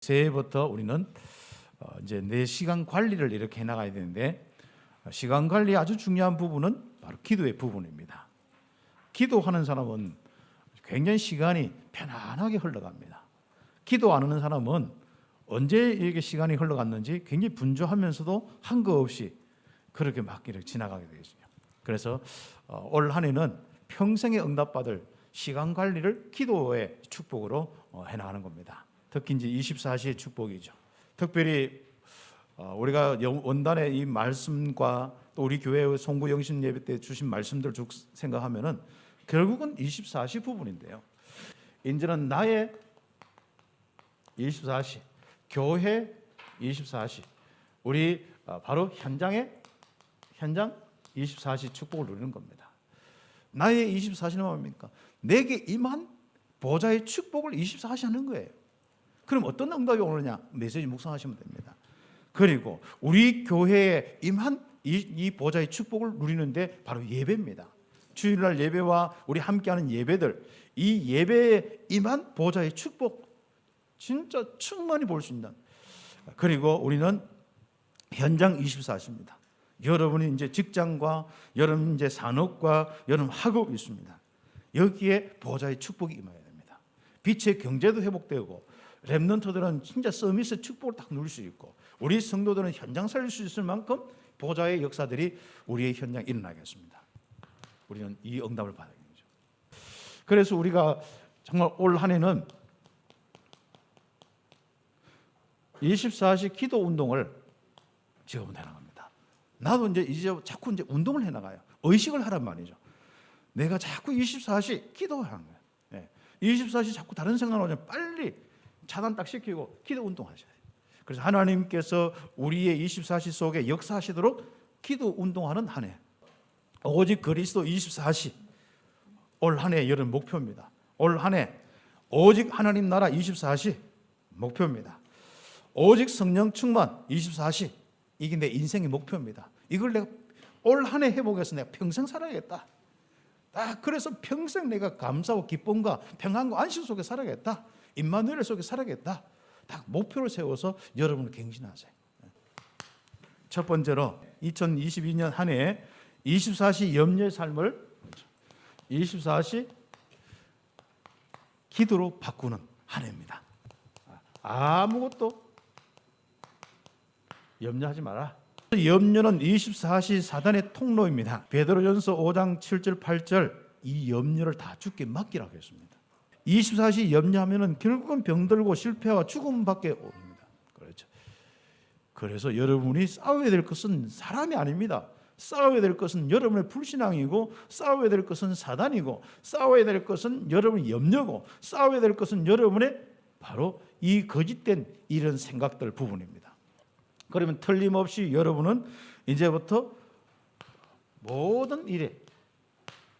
새해부터 우리는 이제 내 시간 관리를 이렇게 해나가야 되는데, 시간 관리 아주 중요한 부분은 바로 기도의 부분입니다. 기도하는 사람은 굉장히 시간이 편안하게 흘러갑니다. 기도 안 하는 사람은 언제 이렇게 시간이 흘러갔는지 굉장히 분주하면서도 한 거 없이 그렇게 막 이렇게 지나가게 되겠죠. 그래서 올 한 해는 평생에 응답받을 시간 관리를 기도의 축복으로 해나가는 겁니다. 특히 이제 24시의 축복이죠. 특별히 우리가 원단의 이 말씀과 또 우리 교회의 송구 영신 예배 때 주신 말씀들 쭉 생각하면은 결국은 24시 부분인데요. 이제는 나의 24시, 교회 24시, 우리 바로 현장 24시 축복을 누리는 겁니다. 나의 24시는 뭡니까? 내게 임한 보좌의 축복을 24시 하는 거예요. 그럼 어떤 응답이 오느냐? 메시지 묵상하시면 됩니다. 그리고 우리 교회에 임한 이 보좌의 축복을 누리는데 바로 예배입니다. 주일날 예배와 우리 함께하는 예배들, 이 예배에 임한 보좌의 축복 진짜 충만히 볼 수 있는. 그리고 우리는 현장 24시입니다. 여러분이 이제 직장과 여러분 이제 산업과 여러분 학업이 있습니다. 여기에 보좌의 축복이 임해야 됩니다. 빛의 경제도 회복되고 렘넌트들은 진짜 서비스 축복을 딱 누릴 수 있고 우리 성도들은 현장 살릴 수 있을 만큼 보좌의 역사들이 우리의 현장에 일어나겠습니다. 우리는 이 응답을 받아야 되죠. 그래서 우리가 정말 올 한 해는 24시 기도 운동을 지금 해나갑니다. 나도 이제 자꾸 운동을 해나가요. 의식을 하란 말이죠. 내가 자꾸 24시 기도하는 거예요. 24시 자꾸 다른 생각 나오면 빨리 차단 딱 시키고 기도 운동하셔야 돼요. 그래서 하나님께서 우리의 24시 속에 역사하시도록 기도 운동하는 한 해. 오직 그리스도 24시. 올 한 해 여러분 목표입니다. 올 한 해 오직 하나님 나라 24시 목표입니다. 오직 성령 충만 24시. 이게 내 인생의 목표입니다. 이걸 내가 올 한 해 해보겠어. 내가 평생 살아야겠다. 그래서 평생 내가 감사와 기쁨과 평안과 안식 속에 살아야겠다. 임마누엘 속에 살아야겠다. 딱 목표를 세워서 여러분을 갱신하세요. 첫 번째로 2022년 한 해 24시 염려의 삶을 24시 기도로 바꾸는 한 해입니다. 아무것도 염려하지 마라. 염려는 24시 사단의 통로입니다. 베드로전서 5장 7절 8절 이 염려를 다 주께 맡기라고 했습니다. 24시 염려하면은 결국은 병들고 실패와 죽음밖에 옵니다. 그렇죠. 그래서 여러분이 싸워야 될 것은 사람이 아닙니다. 싸워야 될 것은 여러분의 불신앙이고 싸워야 될 것은 사단이고 싸워야 될 것은 여러분의 염려고 싸워야 될 것은 여러분의 바로 이 거짓된 이런 생각들 부분입니다. 그러면 틀림없이 여러분은 이제부터 모든 일에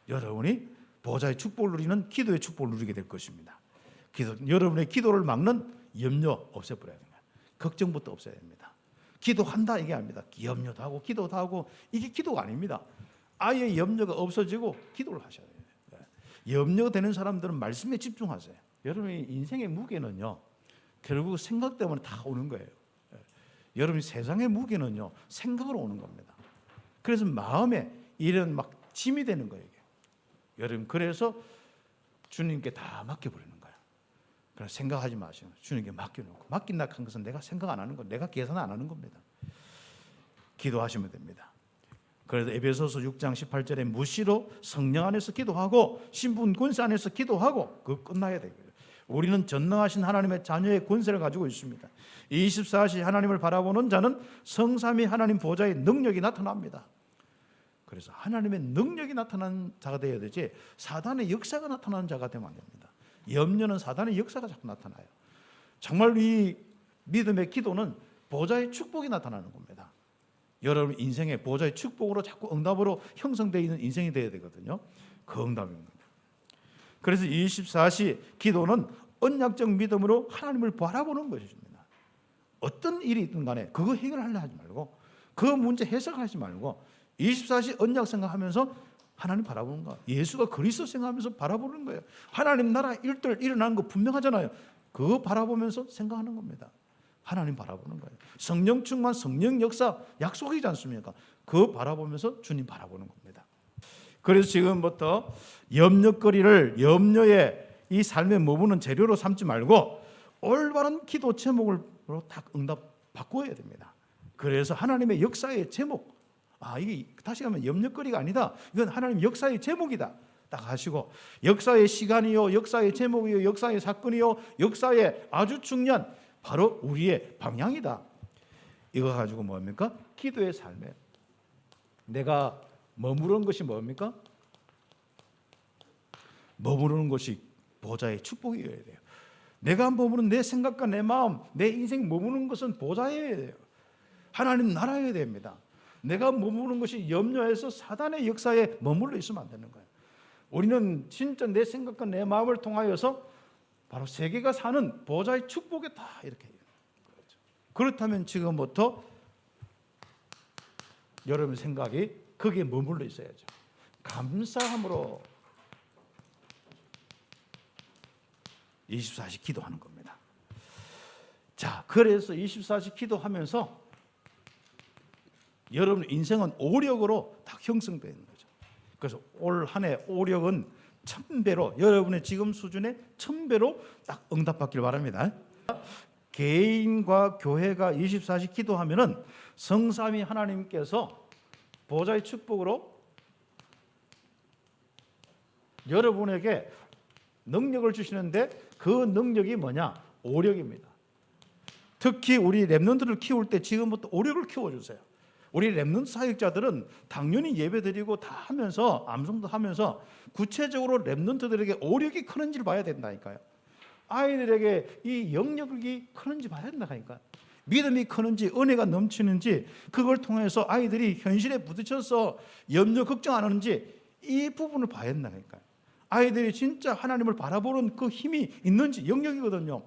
여러분이 보좌의 축복을 누리는 기도의 축복을 누리게 될 것입니다. 여러분의 기도를 막는 염려 없애버려야 됩니다. 걱정부터 없애야 됩니다. 기도한다 이게 아닙니다. 염려도 하고 기도도 하고 이게 기도가 아닙니다. 아예 염려가 없어지고 기도를 하셔야 돼요. 염려되는 사람들은 말씀에 집중하세요. 여러분의 인생의 무게는요 결국 생각 때문에 다 오는 거예요. 여러분 세상의 무게는요 생각으로 오는 겁니다. 그래서 마음에 이런 막 짐이 되는 거예요. 여러분 그래서 주님께 다 맡겨버리는 거예요. 그래서 생각하지 마시고 주님께 맡겨놓고 맡긴다 한 것은 내가 생각 안 하는 거, 내가 계산 안 하는 겁니다. 기도하시면 됩니다. 그래서 에베소서 6장 18절에 무시로 성령 안에서 기도하고 신분 권세 안에서 기도하고 그거 끝나야 되고요. 우리는 전능하신 하나님의 자녀의 권세를 가지고 있습니다. 24시 하나님을 바라보는 자는 성삼위 하나님 보좌의 능력이 나타납니다. 그래서 하나님의 능력이 나타나는 자가 되어야 되지 사단의 역사가 나타나는 자가 되면 안 됩니다. 염려는 사단의 역사가 자꾸 나타나요. 정말 이 믿음의 기도는 보좌의 축복이 나타나는 겁니다. 여러분 인생의 보좌의 축복으로 자꾸 응답으로 형성되어 있는 인생이 되어야 되거든요. 그 응답입니다. 그래서 24시 기도는 언약적 믿음으로 하나님을 바라보는 것입니다. 어떤 일이 있든 간에 그거 해결하려 하지 말고 그 문제 해석하지 말고 24시 언약 생각하면서 하나님 바라보는 거. 예수가 그리스도 생각하면서 바라보는 거예요. 하나님 나라 일들 일어나는 거 분명하잖아요. 그거 바라보면서 생각하는 겁니다. 하나님 바라보는 거예요. 성령 충만, 성령 역사 약속이지 않습니까? 그거 바라보면서 주님 바라보는 겁니다. 그래서 지금부터 염려의 이 삶에 머무는 재료로 삼지 말고 올바른 기도 제목으로 딱 응답 바꿔야 됩니다. 그래서 하나님의 역사의 제목, 이게 다시 가면 염려거리가 아니다. 이건 하나님 역사의 제목이다. 딱 하시고 역사의 시간이요, 역사의 제목이요, 역사의 사건이요, 역사의 아주 중요한 바로 우리의 방향이다. 이거 가지고 뭡니까? 기도의 삶에 내가 머무르는 것이 뭡니까? 머무르는 것이 보좌의 축복이어야 돼요. 내가 머무는 내 생각과 내 마음, 내 인생 머무는 것은 보좌여야 돼요. 하나님 나라여야 됩니다. 내가 머무는 것이 염려해서 사단의 역사에 머물러 있으면 안 되는 거예요. 우리는 진짜 내 생각과 내 마음을 통하여서 바로 세계가 사는 보좌의 축복에 다 이렇게 해요. 그렇다면 지금부터 여러분 생각이 거기에 머물러 있어야죠. 감사함으로 24시 기도하는 겁니다. 자, 그래서 24시 기도하면서 여러분 인생은 오력으로 다 형성되는 거죠. 그래서 올 한 해 오력은 1000배로, 여러분의 지금 수준의 1000배로 딱 응답받길 바랍니다. 개인과 교회가 24시 기도하면은 성삼위 하나님께서 보좌의 축복으로 여러분에게 능력을 주시는데 그 능력이 뭐냐? 오력입니다. 특히 우리 렘넌트를 키울 때 지금부터 오력을 키워주세요. 우리 렘넌트 사역자들은 당연히 예배드리고 다 하면서 암송도 하면서 구체적으로 렘넌트들에게 오력이 크는지를 봐야 된다니까요. 아이들에게 이 영역이 크는지 봐야 된다니까요. 믿음이 크는지 은혜가 넘치는지 그걸 통해서 아이들이 현실에 부딪혀서 염려 걱정 안 하는지 이 부분을 봐야 된다니까요. 아이들이 진짜 하나님을 바라보는 그 힘이 있는지 영역이거든요.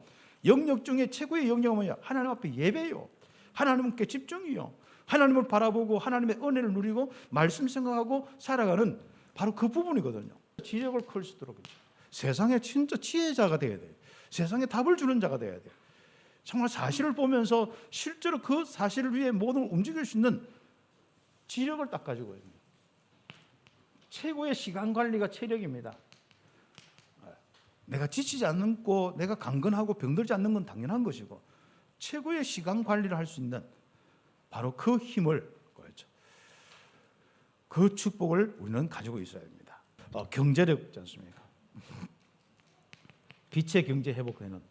영역 중에 최고의 영역은 뭐냐? 하나님 앞에 예배요. 하나님께 집중이요. 하나님을 바라보고 하나님의 은혜를 누리고 말씀 생각하고 살아가는 바로 그 부분이거든요. 지력을 클 수 있도록 세상에 진짜 지혜자가 돼야 돼요. 세상에 답을 주는 자가 돼야 돼요. 정말 사실을 보면서 실제로 그 사실을 위해 모든 걸 움직일 수 있는 지력을 딱 가지고 있는 최고의 시간 관리가 체력입니다. 내가 지치지 않고 내가 강건하고 병들지 않는 건 당연한 것이고 최고의 시간 관리를 할 수 있는 바로 그 힘을 그 축복을 우리는 가지고 있어야 됩니다. 경제력 있지 않습니까? 빛의 경제 회복에는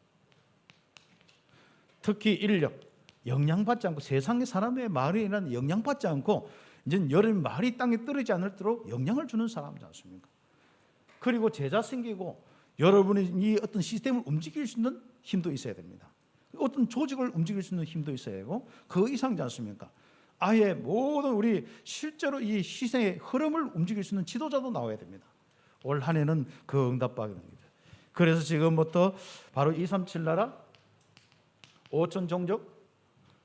특히 인력, 영향받지 않고 세상의 사람의 말에 인한 영향받지 않고 이제 여러분 말이 땅에 떨어지지 않도록 영향을 주는 사람이지 않습니까? 그리고 제자 생기고 여러분이 이 어떤 시스템을 움직일 수 있는 힘도 있어야 됩니다. 어떤 조직을 움직일 수 있는 힘도 있어야 하고 그 이상이지 않습니까? 아예 모든 우리 실제로 이 시세의 흐름을 움직일 수 있는 지도자도 나와야 됩니다. 올 한 해는 그 응답받게 됩니다. 그래서 지금부터 바로 237 나라 5천 종족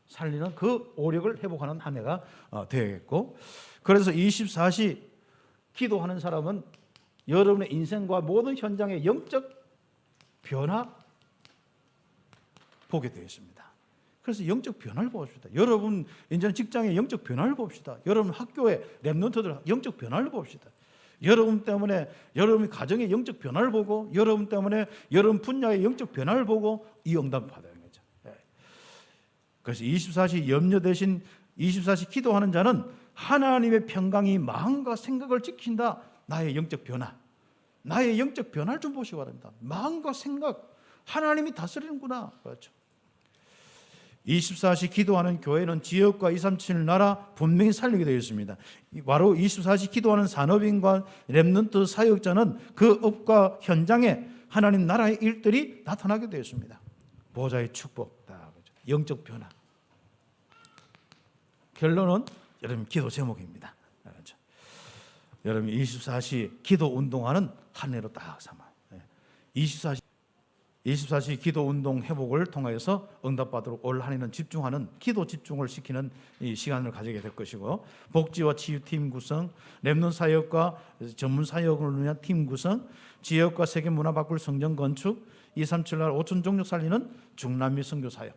살리는 그 오력을 회복하는 한 해가 되겠고, 그래서 24시 기도하는 사람은 여러분의 인생과 모든 현장의 영적 변화 보게 되어 있습니다. 그래서 영적 변화를 봅시다. 여러분 이제는 직장의 영적 변화를 봅시다. 여러분 학교의 렘넌트들 영적 변화를 봅시다. 여러분 때문에 여러분 가정의 영적 변화를 보고 여러분 때문에 여러분 분야의 영적 변화를 보고 이 응답을 받아야 되죠. 그래서 24시 염려 대신 24시 기도하는 자는 하나님의 평강이 마음과 생각을 지킨다. 나의 영적 변화, 나의 영적 변화를 좀 보시기 바랍니다. 마음과 생각, 하나님이 다스리는구나. 그렇죠. 24시 기도하는 교회는 지역과 237 나라 분명히 살리게 되어 있습니다. 바로 24시 기도하는 산업인과 렘넌트 사역자는 그 업과 현장에 하나님 나라의 일들이 나타나게 되어 있습니다. 보좌의 축복, 영적 변화. 결론은 여러분 기도 제목입니다. 그렇죠. 여러분 24시 기도 운동하는 한 해로 딱 삼아. 24시 기도 운동 회복을 통해서 응답받도록 올 한 해는 집중하는 기도 집중을 시키는 이 시간을 가지게 될 것이고, 복지와 치유팀 구성, 렘넌트 사역과 전문 사역을 위한 팀 구성, 지역과 세계 문화 바꿀 성전 건축, 237 나라 5천 종족 살리는 중남미 선교 사역.